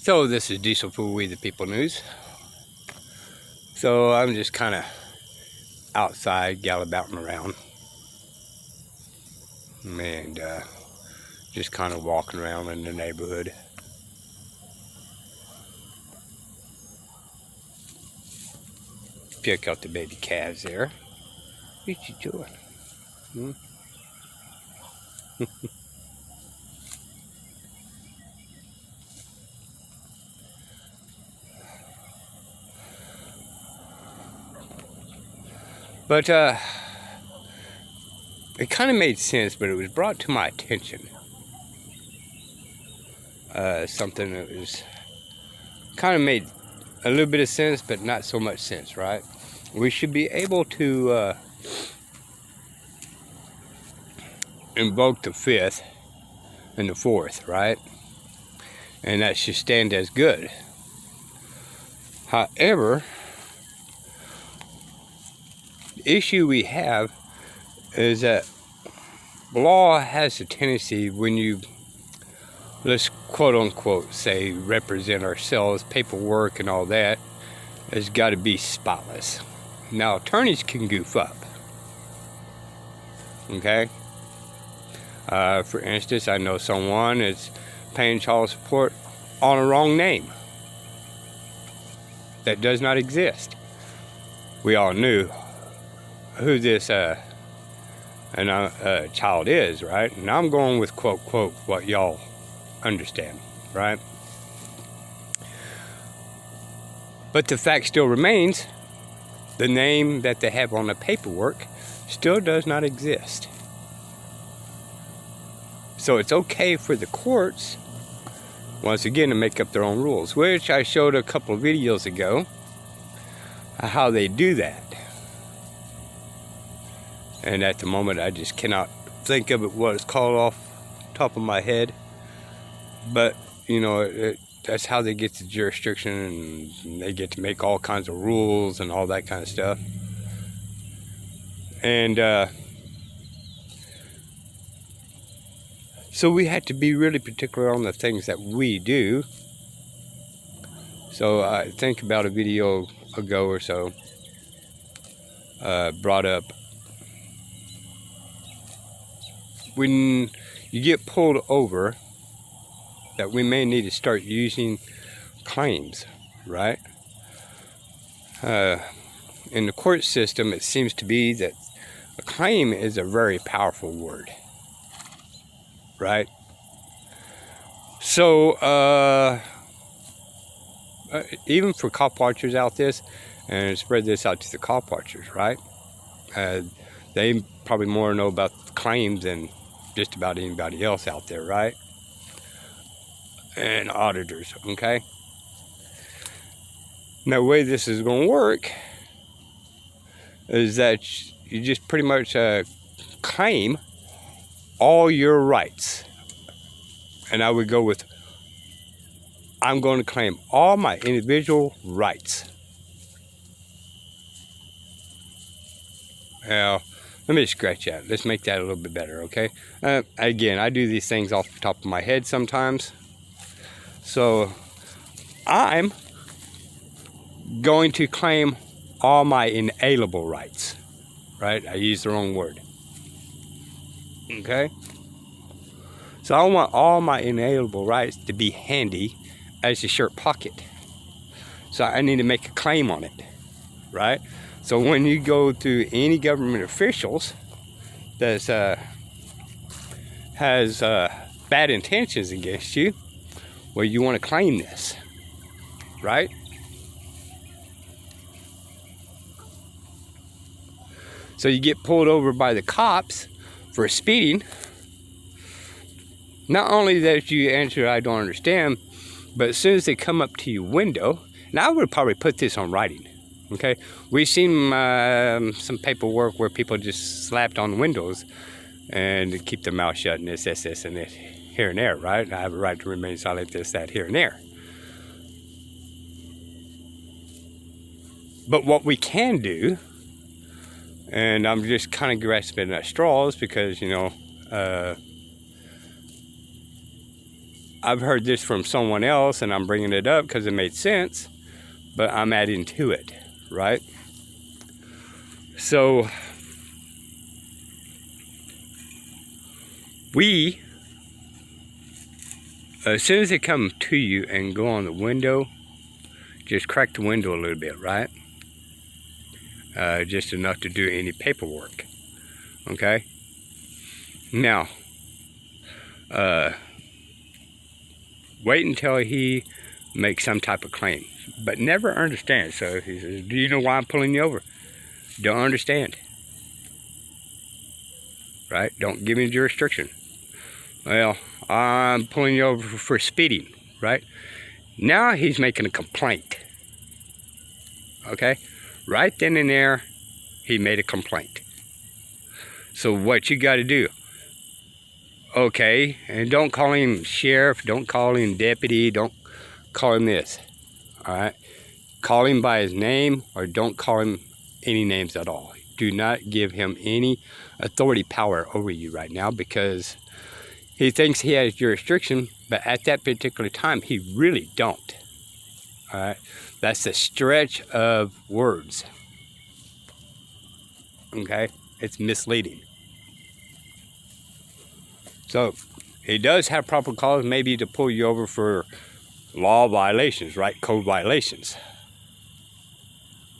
So this is Diesel Fool, We the People News. So I'm just kind of outside gallivanting around and just kind of walking around in the neighborhood. Pick out the baby calves there. What you doing? Hmm? But it kind of made sense, but it was brought to my attention. Something that was kind of made a little bit of sense, but not so much sense, right? We should be able to invoke the fifth and the fourth, right? And that should stand as good. However, the issue we have is that law has a tendency, when you, let's quote unquote say, represent ourselves, paperwork and all that, has got to be spotless. Now, attorneys can goof up. Okay? For instance, I know someone that's paying child support on a wrong name that does not exist. We all knew who this child is, right? And I'm going with quote what y'all understand, right? But the fact still remains, the name that they have on the paperwork still does not exist. So it's okay for the courts, once again, to make up their own rules, which I showed a couple of videos ago, how they do that. And at the moment, I just cannot think of it, what it's called, off the top of my head. But, you know, that's how they get the jurisdiction, and they get to make all kinds of rules and all that kind of stuff. And so we had to be really particular on the things that we do. So I think about a video ago or so brought up, when you get pulled over, that we may need to start using claims, right? In the court system, it seems to be that a claim is a very powerful word, right? So even for cop watchers out this, and spread this out to the cop watchers, right? They probably more know about claims than just about anybody else out there, right? And auditors, okay? Now, the way this is going to work is that you just pretty much claim all your rights. And I would go with, I'm going to claim all my individual rights. Now, let me scratch that. Let's make that a little bit better, okay? Again, I do these things off the top of my head sometimes. So, I'm going to claim all my inalienable rights, right? I used the wrong word, okay? So I want all my inalienable rights to be handy as a shirt pocket. So I need to make a claim on it, right? So when you go to any government officials that has bad intentions against you, well, you want to claim this, right? So you get pulled over by the cops for speeding. Not only that you answer, I don't understand, but as soon as they come up to your window, and I would probably put this on writing, okay? We've seen some paperwork where people just slapped on windows and keep their mouth shut and this, and this, here and there, right? I have a right to remain silent, this, that, here and there. But what we can do, and I'm just kind of grasping at straws because, you know, I've heard this from someone else, and I'm bringing it up because it made sense, but I'm adding to it, right? So we, as soon as they come to you and go on the window, just crack the window a little bit, right? Just enough to do any paperwork, okay? Now, wait until he makes some type of claim, but never understand. So if he says, do you know why I'm pulling you over? Don't understand, right? Don't give me jurisdiction. Well, I'm pulling you over for speeding, right? Now he's making a complaint, okay? Right then and there, he made a complaint. So what you got to do, okay, and don't call him sheriff, don't call him deputy, don't call him this, all right? Call him by his name, or don't call him any names at all. Do not give him any authority power over you right now, because he thinks he has jurisdiction, but at that particular time, he really don't, all right? That's a stretch of words, okay? It's misleading. So he does have proper cause maybe to pull you over for law violations, right? Code violations.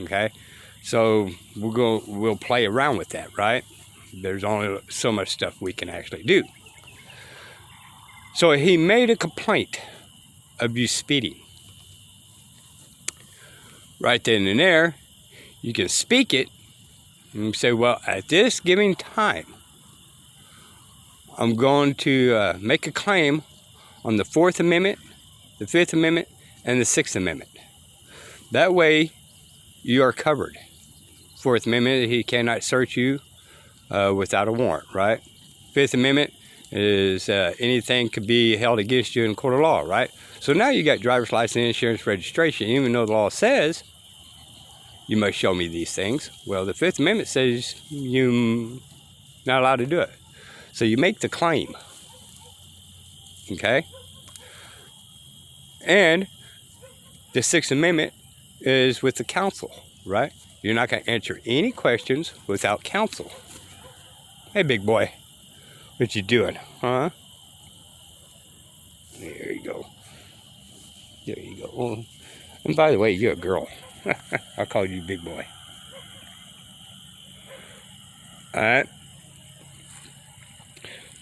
Okay? So we'll play around with that, right? There's only so much stuff we can actually do. So he made a complaint of you speeding. Right then and there, you can speak it and say, well, at this given time, I'm going to make a claim on the 4th Amendment, the 5th Amendment, and the 6th Amendment. That way, you are covered. 4th Amendment, he cannot search you without a warrant, right? 5th Amendment is anything could be held against you in court of law, right? So now you got driver's license, insurance, registration, even though the law says you must show me these things. Well, the 5th Amendment says you're not allowed to do it. So you make the claim, okay? And the 6th Amendment is with the counsel, right? You're not going to answer any questions without counsel. Hey, big boy, what you doing, huh? There you go. There you go. Oh, and by the way, you're a girl. I'll call you big boy. All right.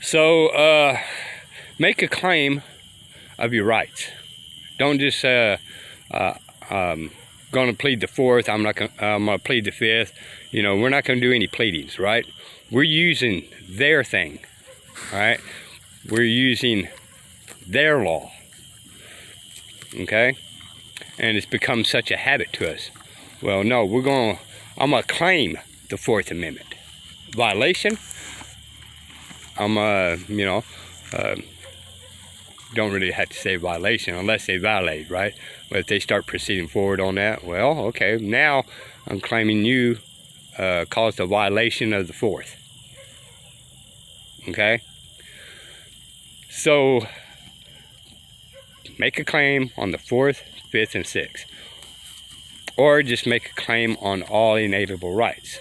So, make a claim of your rights. Don't just going to plead the 4th. I'm going to plead the 5th. You know, we're not going to do any pleadings, right? We're using their thing, all right? We're using their law, okay? And it's become such a habit to us. Well, no, I'm going to claim the 4th Amendment. Violation, I'm, don't really have to say violation unless they violate, right? But if they start proceeding forward on that, well, okay, now I'm claiming you caused a violation of the 4th. Okay? So, make a claim on the 4th, 5th, and 6th. Or just make a claim on all inalienable rights.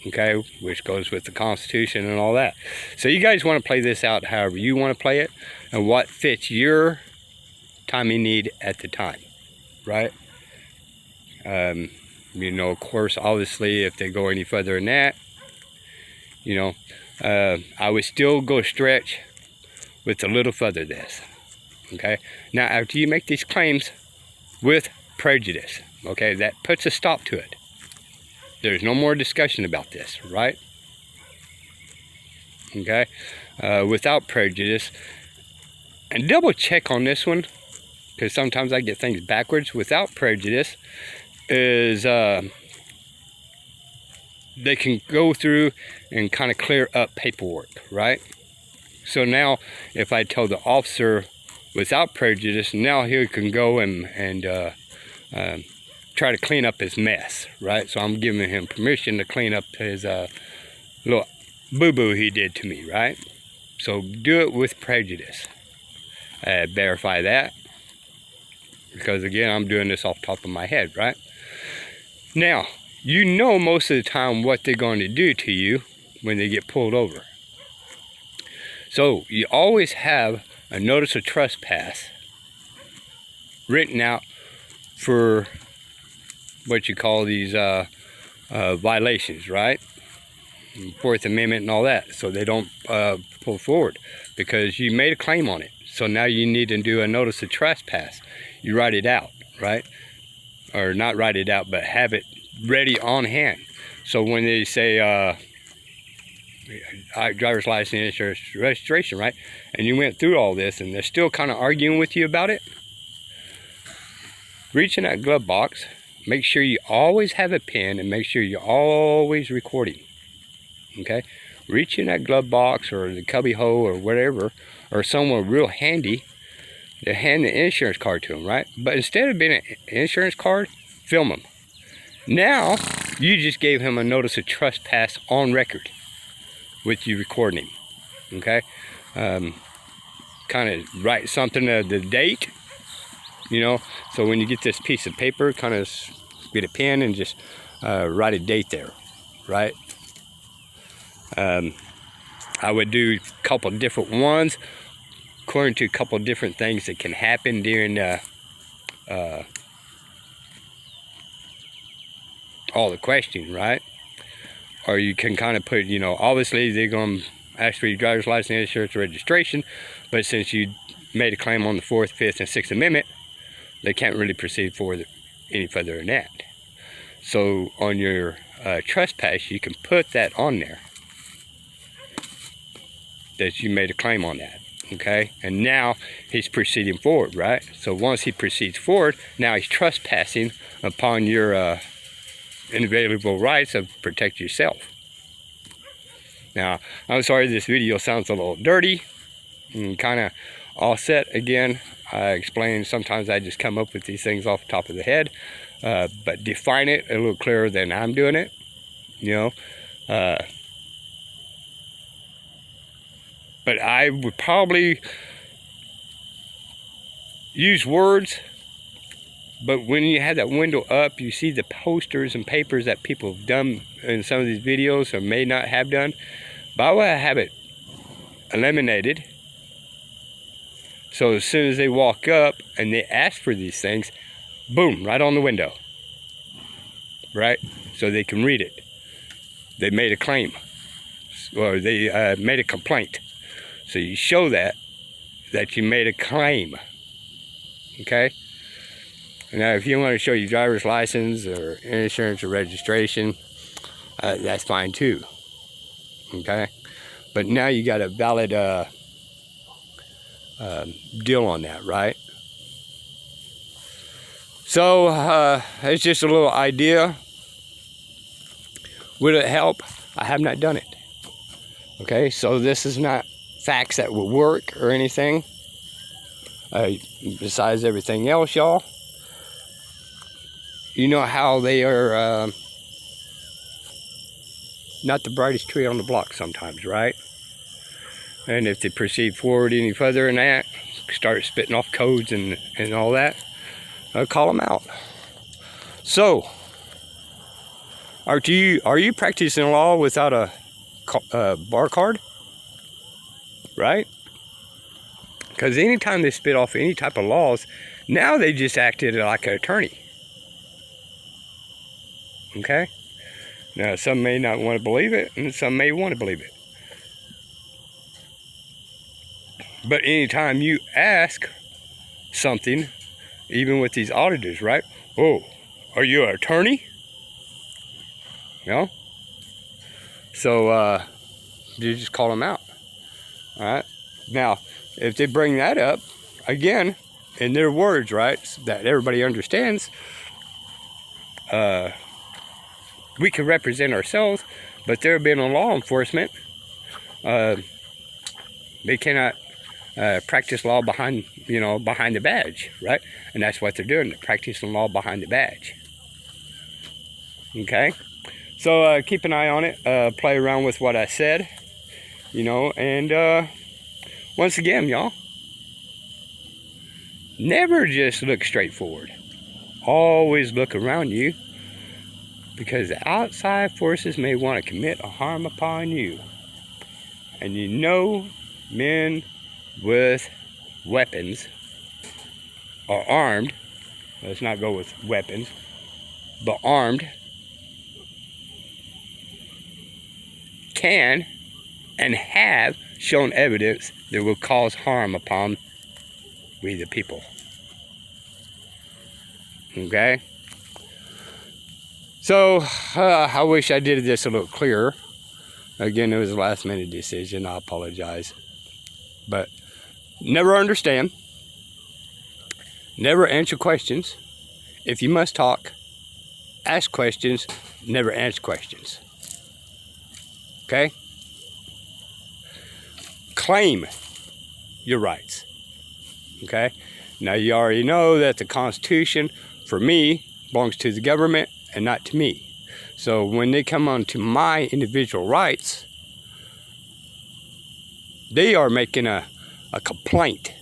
Okay, which goes with the Constitution and all that. So you guys want to play this out however you want to play it, and what fits your timing need at the time, right? You know, of course, obviously, if they go any further than that, you know, I would still go stretch with a little further this, okay? Now, after you make these claims with prejudice, okay, that puts a stop to it. There's no more discussion about this, right? Okay? Without prejudice. And double check on this one, because sometimes I get things backwards. Without prejudice is they can go through and kind of clear up paperwork, right? So now, if I tell the officer without prejudice, now he can go and try to clean up his mess, right? So I'm giving him permission to clean up his little boo-boo he did to me, right? So do it with prejudice. verify that. Because again, I'm doing this off the top of my head, right? Now, you know most of the time what they're going to do to you when they get pulled over. So you always have a notice of trespass written out for what you call these violations, right? Fourth Amendment and all that, so they don't pull forward because you made a claim on it. So now you need to do a notice of trespass. You write it out, right? Or not write it out, but have it ready on hand. So when they say driver's license, insurance, registration, right? And you went through all this and they're still kind of arguing with you about it, reach in that glove box, make sure you always have a pen and make sure you're always recording, okay? Reach in that glove box or the cubby hole or whatever, or somewhere real handy, to hand the insurance card to them, right? But instead of being an insurance card, film them. Now, you just gave him a notice of trespass on record with you recording him, okay? Kind of write something, the date, you know, so when you get this piece of paper, kind of get a pen and just write a date there, right? I would do a couple different ones according to a couple different things that can happen during all the questioning, right? Or you can kind of put, you know, obviously they're going to ask for your driver's license, insurance, registration, but since you made a claim on the 4th, 5th, and 6th Amendment, they can't really proceed forward any further than that. So on your trespass, you can put that on there, that you made a claim on that, okay? And now he's proceeding forward, right? So once he proceeds forward, now he's trespassing upon your inalienable rights of protect yourself. Now, I'm sorry this video sounds a little dirty and kind of offset again. I explain sometimes I just come up with these things off the top of the head, but define it a little clearer than I'm doing it, you know. But I would probably use words, but when you have that window up, you see the posters and papers that people have done in some of these videos or may not have done. But I would have it eliminated. So as soon as they walk up and they ask for these things, boom, right on the window, right? So they can read it. They made a claim, or they made a complaint. So you show that you made a claim, okay? Now, if you want to show your driver's license or insurance or registration, that's fine too, okay? But now you got a valid deal on that, right? So it's just a little idea. Would it help? I have not done it. Okay, so this is not facts that will work or anything. Besides everything else, y'all, you know how they are not the brightest tree on the block sometimes, right? And if they proceed forward any further than that, start spitting off codes and all that, call them out. So, are you practicing law without a bar card? Right? Because anytime they spit off any type of laws, now they just acted like an attorney. Okay? Now, some may not want to believe it, and some may want to believe it. But anytime you ask something, even with these auditors, right? Oh, are you an attorney? You know? So, you just call them out. All right? Now, if they bring that up, again, in their words, right, that everybody understands, we can represent ourselves, but they're being on law enforcement. They cannot practice law behind the badge, right? And that's what they're doing. They're practicing law behind the badge. Okay? So keep an eye on it. Play around with what I said, and once again, y'all, Never just look straight forward. Always look around you, because the outside forces may want to commit a harm upon you. And you know, men with weapons are armed. Let's not go with weapons, but armed can and have shown evidence that will cause harm upon we the people. Okay? So, I wish I did this a little clearer. Again, it was a last minute decision. I apologize. But never understand. Never answer questions. If you must talk, ask questions. Never answer questions. Okay? Claim your rights. Okay? Now you already know that the Constitution, for me, belongs to the government and not to me. So when they come on to my individual rights, they are making a complaint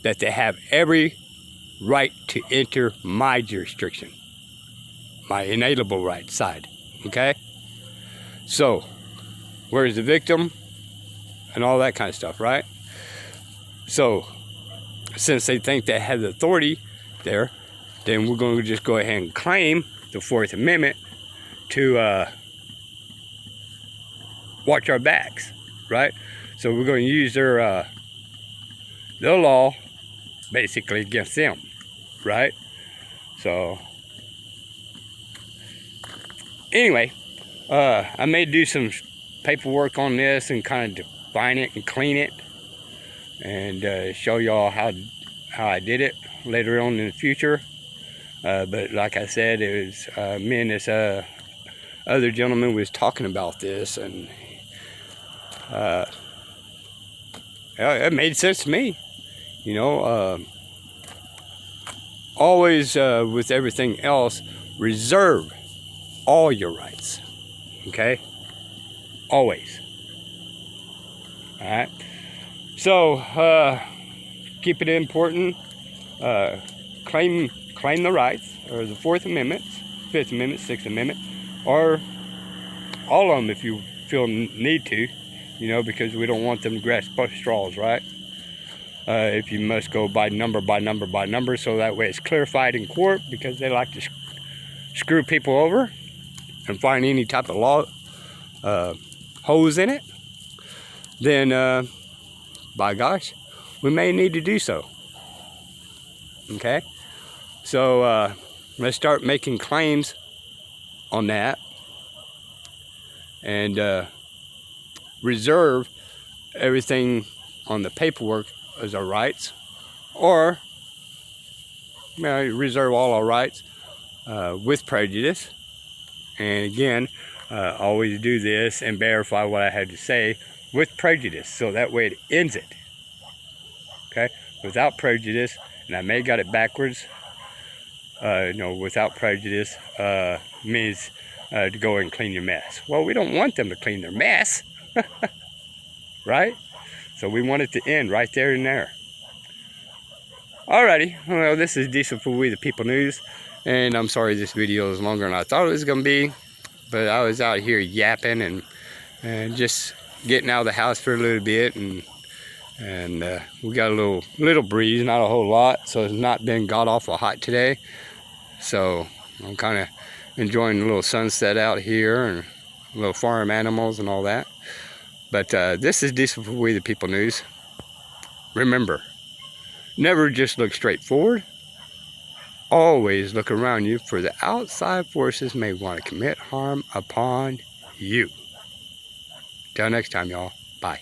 that they have every right to enter my jurisdiction, my inalienable right side. Okay? So, where's the victim? And all that kind of stuff, right? So, since they think they have the authority there, then we're going to just go ahead and claim the Fourth Amendment to watch our backs, right? So we're going to use their law basically against them, right? So anyway, I may do some paperwork on this and kind of define it and clean it, and show y'all how I did it later on in the future. But like I said, it was me and this other gentleman was talking about this, and it made sense to me. You know, always with everything else, reserve all your rights. Okay? Always. Alright? So, keep it important. Claim the rights, or the Fourth Amendment, Fifth Amendment, Sixth Amendment, or all of them if you feel need to, you know, because we don't want them to grasp straws, right? If you must go by number, so that way it's clarified in court, because they like to screw people over and find any type of law holes in it, then by gosh, we may need to do so. Okay? So let's start making claims on that, and reserve everything on the paperwork as our rights, or reserve all our rights with prejudice. And again, always do this and verify what I had to say with prejudice, so that way it ends it. Okay? Without prejudice, and I may got it backwards. No, without prejudice means to go and clean your mess. Well, we don't want them to clean their mess, right? So we want it to end right there and there. Alrighty, well, this is Diesel for We the People News, and I'm sorry this video is longer than I thought it was going to be, but I was out here yapping and just getting out of the house for a little bit, and we got a little breeze, not a whole lot, so it's not been god-awful hot today. So I'm kind of enjoying a little sunset out here and little farm animals and all that. But this is Diesel for We the People News. Remember, never just look straight forward. Always look around you, for the outside forces may want to commit harm upon you. Till next time, y'all. Bye.